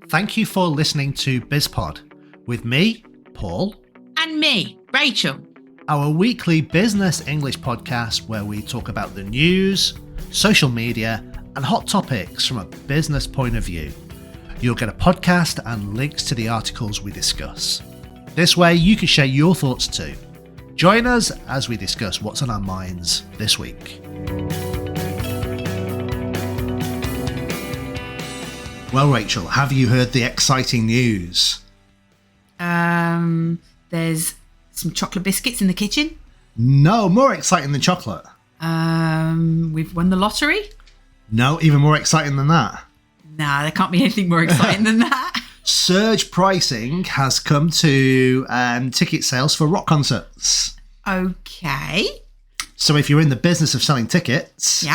Thank you for listening to BizPod with me, Paul. And me, Rachel. Our weekly business English podcast where we talk about the news, social media, and hot topics from a business point of view. You'll get a podcast and links to the articles we discuss. This way you can share your thoughts too. Join us as we discuss what's on our minds this week. Well, Rachel, have you heard the exciting news? There's some chocolate biscuits in the kitchen. No, more exciting than chocolate. We've won the lottery. No, even more exciting than that. Nah, there can't be anything more exciting than that. Surge pricing has come to ticket sales for rock concerts. Okay. So if you're in the business of selling tickets,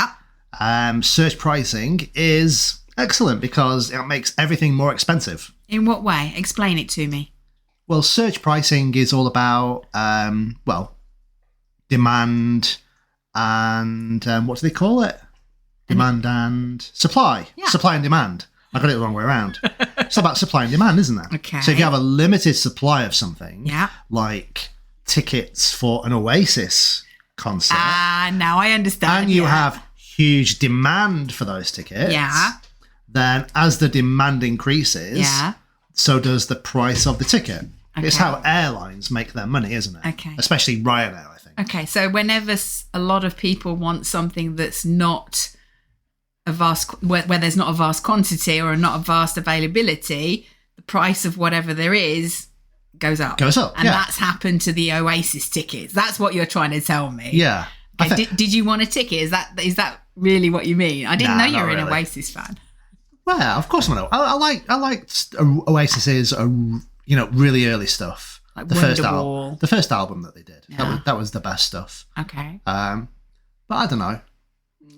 surge pricing is excellent because it makes everything more expensive. In what way? Explain it to me. Well, surge pricing is all about, demand and what do they call it? Demand and supply. Yeah. Supply and demand. I got it the wrong way around. It's about supply and demand, isn't it? Okay. So if you have a limited supply of something, yeah, like tickets for an Oasis concert. Now I understand. And you have huge demand for those tickets. Yeah. Then as the demand increases, so does the price of the ticket. Okay. It's how airlines make their money, isn't it? Okay. Especially Ryanair, I think. Okay, so whenever a lot of people want something that's not a vast, where there's not a vast quantity or not a vast availability, the price of whatever there is goes up. Goes up, and that's happened to the Oasis tickets. That's what you're trying to tell me. Yeah. Okay, did you want a ticket? Is that really what you mean? I didn't know you were an Oasis fan. Well, of course I know. I liked Oasis's really early stuff. Like the first album that they did. Yeah. That was the best stuff. Okay. But I don't know.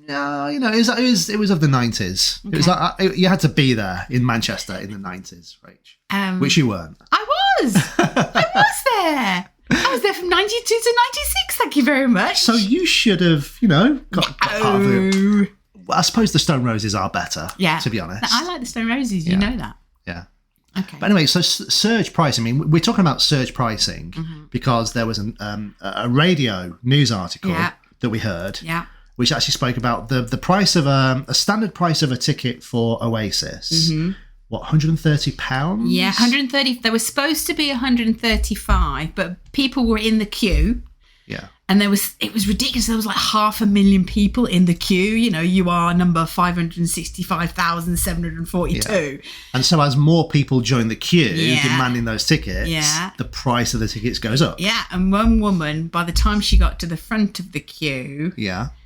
No, it was of the 90s. Okay. It was like you had to be there in Manchester in the 90s, Rach. Which you weren't. I was. I was there. I was there from 92 to 96. Thank you very much. So you should have, got part of it. I suppose the Stone Roses are better, to be honest. No, I like the Stone Roses, you know that. Yeah. Okay. But anyway, so surge pricing, I mean, we're talking about surge pricing because there was a radio news article that we heard, which actually spoke about the price of a standard price of a ticket for Oasis. What, £130? Yeah, 130. There was supposed to be 135, but people were in the queue. Yeah. And it was ridiculous. There was like 500,000 people in the queue. You are number 565,742. Yeah. And so as more people join the queue demanding those tickets, the price of the tickets goes up. Yeah. And one woman, by the time she got to the front of the queue,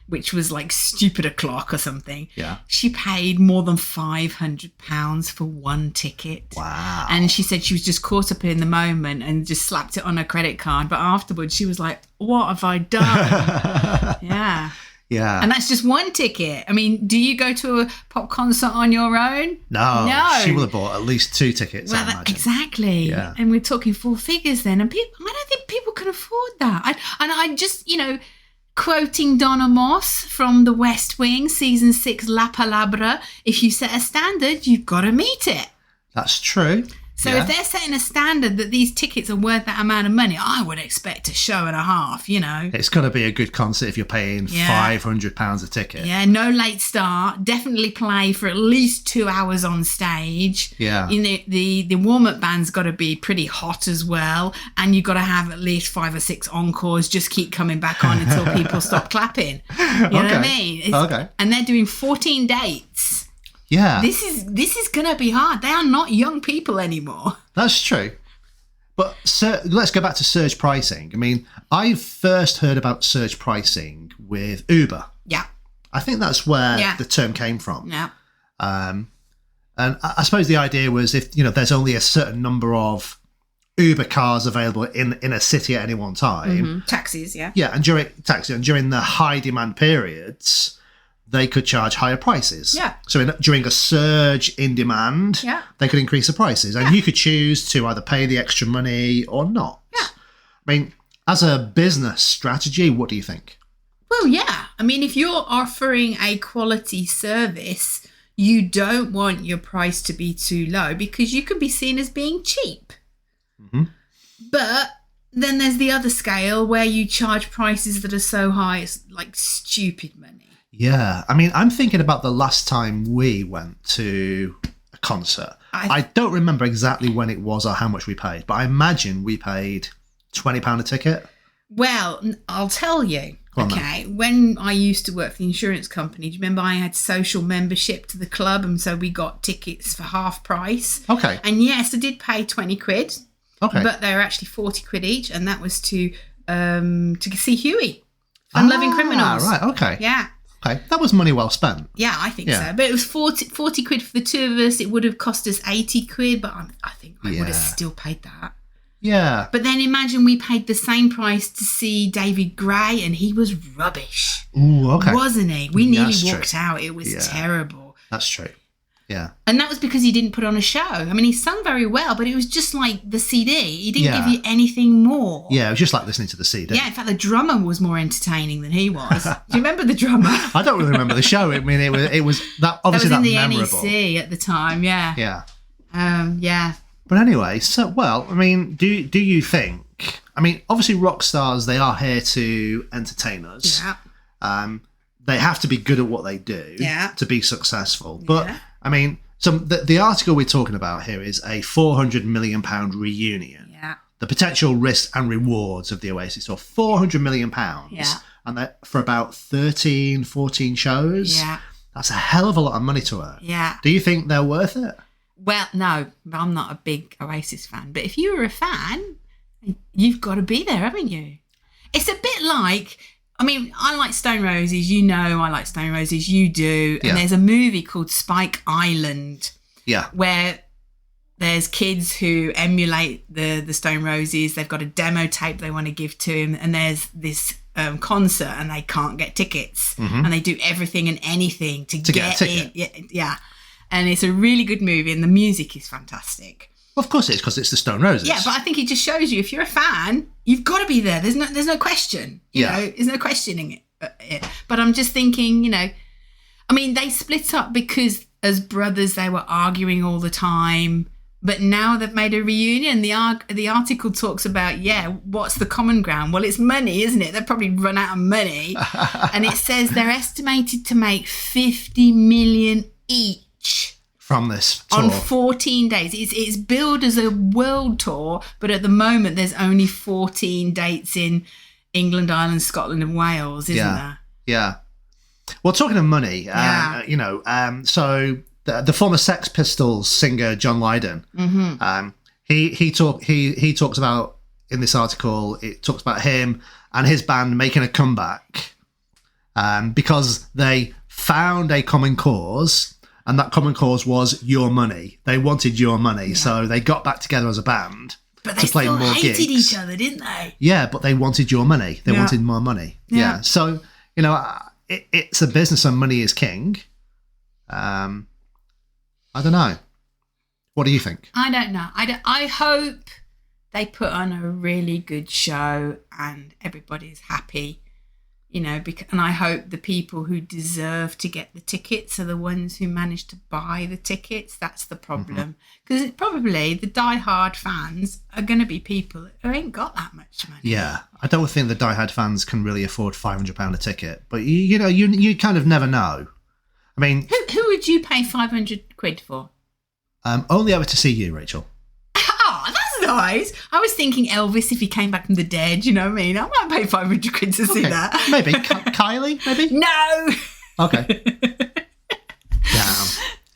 which was like stupid o'clock or something, she paid more than £500 for one ticket. Wow. And she said she was just caught up in the moment and just slapped it on her credit card. But afterwards she was like, what have I done? Yeah. Yeah. And that's just one ticket. I mean, do you go to a pop concert on your own? No. She will have bought at least 2 tickets, I imagine. Exactly. Yeah. And we're talking 4 figures then. And I don't think people can afford that. I just, quoting Donna Moss from The West Wing, season 6, La Palabra, if you set a standard, you've got to meet it. That's true. So if they're setting a standard that these tickets are worth that amount of money, I would expect a show and a half, It's got to be a good concert if you're paying £500 a ticket. Yeah, no late start. Definitely play for at least 2 hours on stage. Yeah. The warm-up band's got to be pretty hot as well. And you've got to have at least 5 or 6 encores. Just keep coming back on until people stop clapping. You know what I mean? Okay. And they're doing 14 dates. Yeah. This is going to be hard. They are not young people anymore. That's true. But let's go back to surge pricing. I mean, I first heard about surge pricing with Uber. Yeah. I think that's where the term came from. Yeah. And I suppose the idea was if, there's only a certain number of Uber cars available in a city at any one time. Taxis, yeah. Yeah, and during the high demand periods, they could charge higher prices. Yeah. So during a surge in demand, they could increase the prices. And you could choose to either pay the extra money or not. Yeah. I mean, as a business strategy, what do you think? Well, yeah. I mean, if you're offering a quality service, you don't want your price to be too low because you could be seen as being cheap. Mm-hmm. But then there's the other scale where you charge prices that are so high, it's like stupid money. Yeah. I mean, I'm thinking about the last time we went to a concert. I don't remember exactly when it was or how much we paid, but I imagine we paid £20 a ticket. Well, I'll tell you. Okay, when I used to work for the insurance company, do you remember I had social membership to the club, and so we got tickets for half price? Okay. And yes, I did pay 20 quid. Okay. But they were actually 40 quid each, and that was to see Huey, Fun Loving Criminals. Right, okay. Yeah. Okay, that was money well spent. Yeah, I think so. But it was 40 quid for the two of us. It would have cost us 80 quid, but I think I would have still paid that. Yeah. But then imagine we paid the same price to see David Gray, and he was rubbish. Ooh, okay. Wasn't he? We nearly walked out. It was terrible. That's true. Yeah. And that was because he didn't put on a show. I mean, he sung very well, but it was just like the CD. He didn't give you anything more. Yeah, it was just like listening to the CD. Yeah, in fact, the drummer was more entertaining than he was. Do you remember the drummer? I don't really remember the show. I mean, it was that obviously that was in that the memorable. NEC at the time, yeah. Yeah. Yeah. But anyway, so, well, I mean, do you think, I mean, obviously rock stars, they are here to entertain us. Yeah. They have to be good at what they do to be successful. But, I mean, so the article we're talking about here is a £400 million reunion. Yeah. The potential risks and rewards of the Oasis. So £400 million. Yeah. And that for about 13, 14 shows. Yeah. That's a hell of a lot of money to earn. Yeah. Do you think they're worth it? Well, no, I'm not a big Oasis fan. But if you were a fan, you've got to be there, haven't you? It's a bit like, I mean, I like Stone Roses. You know I like Stone Roses. You do. And there's a movie called Spike Island. Yeah. Where there's kids who emulate the Stone Roses. They've got a demo tape they want to give to him. And there's this concert and they can't get tickets. Mm-hmm. And they do everything and anything to get a ticket. in. Yeah. And it's a really good movie and the music is fantastic. Well, of course it is, because it's the Stone Roses. Yeah, but I think it just shows you, if you're a fan, you've got to be there. There's no question. You know, there's no questioning it. But I'm just thinking, you know, I mean, they split up because as brothers they were arguing all the time. But now they've made a reunion. The article talks about, what's the common ground? Well, it's money, isn't it? They've probably run out of money. And it says they're estimated to make $50 million each. From this tour. On 14 days. It's billed as a world tour, but at the moment there's only 14 dates in England, Ireland, Scotland and Wales, isn't there? Yeah. Well, talking of money, you know, so the former Sex Pistols singer John Lydon, he talks about, in this article, it talks about him and his band making a comeback because they found a common cause. And that common cause was your money. They wanted your money. Yeah. So they got back together as a band to play more gigs. But they hated each other, didn't they? Yeah, but they wanted your money. They wanted more money. Yeah. So, you know, it's a business and money is king. I don't know. What do you think? I don't know. I hope they put on a really good show and everybody's happy. You know, and I hope the people who deserve to get the tickets are the ones who manage to buy the tickets. That's the problem. Because probably the die-hard fans are going to be people who ain't got that much money. Yeah. I don't think the die-hard fans can really afford £500 a ticket. But, you know, you kind of never know. I mean... Who would you pay 500 quid for? Only ever to see you, Rachel. Nice. I was thinking Elvis if he came back from the dead, you know what I mean? I might pay 500 quid to see that. Maybe. Kylie, maybe? No! Okay. Damn.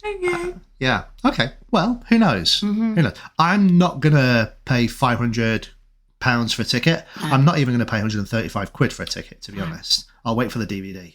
Okay. Yeah. Okay. Well, who knows? Mm-hmm. Who knows? I'm not going to pay £500 for a ticket. No. I'm not even going to pay 135 quid for a ticket, to be honest. I'll wait for the DVD.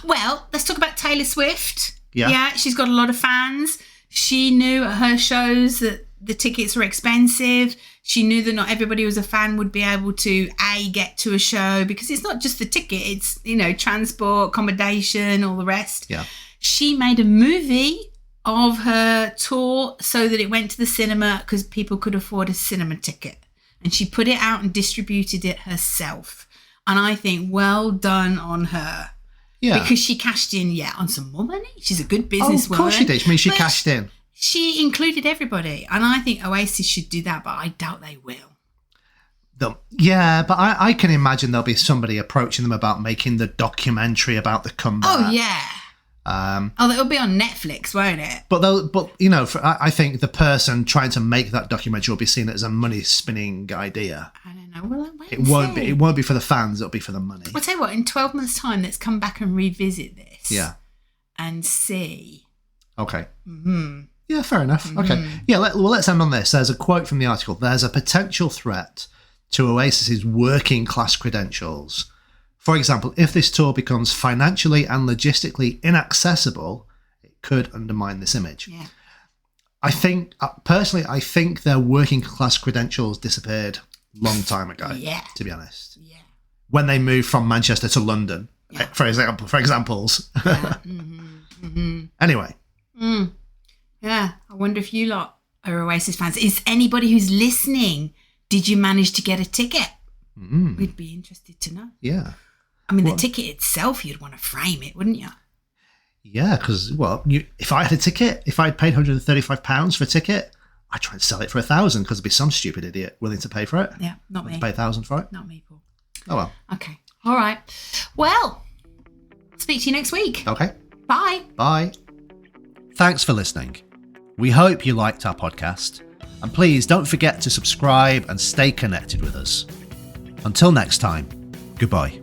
Well, let's talk about Taylor Swift. Yeah, she's got a lot of fans. She knew at her shows that the tickets were expensive. She knew that not everybody who was a fan would be able to get to a show, because it's not just the ticket, it's, you know, transport, accommodation, all the rest. Yeah. She made a movie of her tour so that it went to the cinema because people could afford a cinema ticket. And she put it out and distributed it herself. And I think, well done on her. Yeah. Because she cashed in, on some more money. She's a good Oh, businesswoman. of course she did. I mean, she But cashed in. She included everybody. And I think Oasis should do that, but I doubt they will. Yeah, but I can imagine there'll be somebody approaching them about making the documentary about the comeback. Oh, yeah. It'll be on Netflix, won't it? But I think the person trying to make that documentary will be seen as a money spinning idea. I don't know. Well, wait It won't be. It won't be for the fans. It'll be for the money. I'll tell you what. In 12 months' time, let's come back and revisit this. Yeah. And see. Okay. Mm-hmm. Yeah, fair enough. Mm-hmm. Okay. Yeah. Let's end on this. There's a quote from the article. There's a potential threat to Oasis's working class credentials. For example, if this tour becomes financially and logistically inaccessible, it could undermine this image. Yeah. I think, personally, their working class credentials disappeared a long time ago, to be honest. Yeah. When they moved from Manchester to London, for examples. Yeah. Mm-hmm. Mm-hmm. Anyway. Yeah. I wonder if you lot are Oasis fans. Is anybody who's listening, did you manage to get a ticket? We'd be interested to know. Yeah. I mean, the ticket itself, you'd want to frame it, wouldn't you? Yeah, because, if I had a ticket, if I'd paid £135 for a ticket, I'd try and sell it for $1,000 because there'd be some stupid idiot willing to pay for it. Yeah, not me. To pay $1,000 for it. Not me, Paul. Oh, well. Okay. All right. Well, speak to you next week. Okay. Bye. Bye. Thanks for listening. We hope you liked our podcast. And please don't forget to subscribe and stay connected with us. Until next time, goodbye.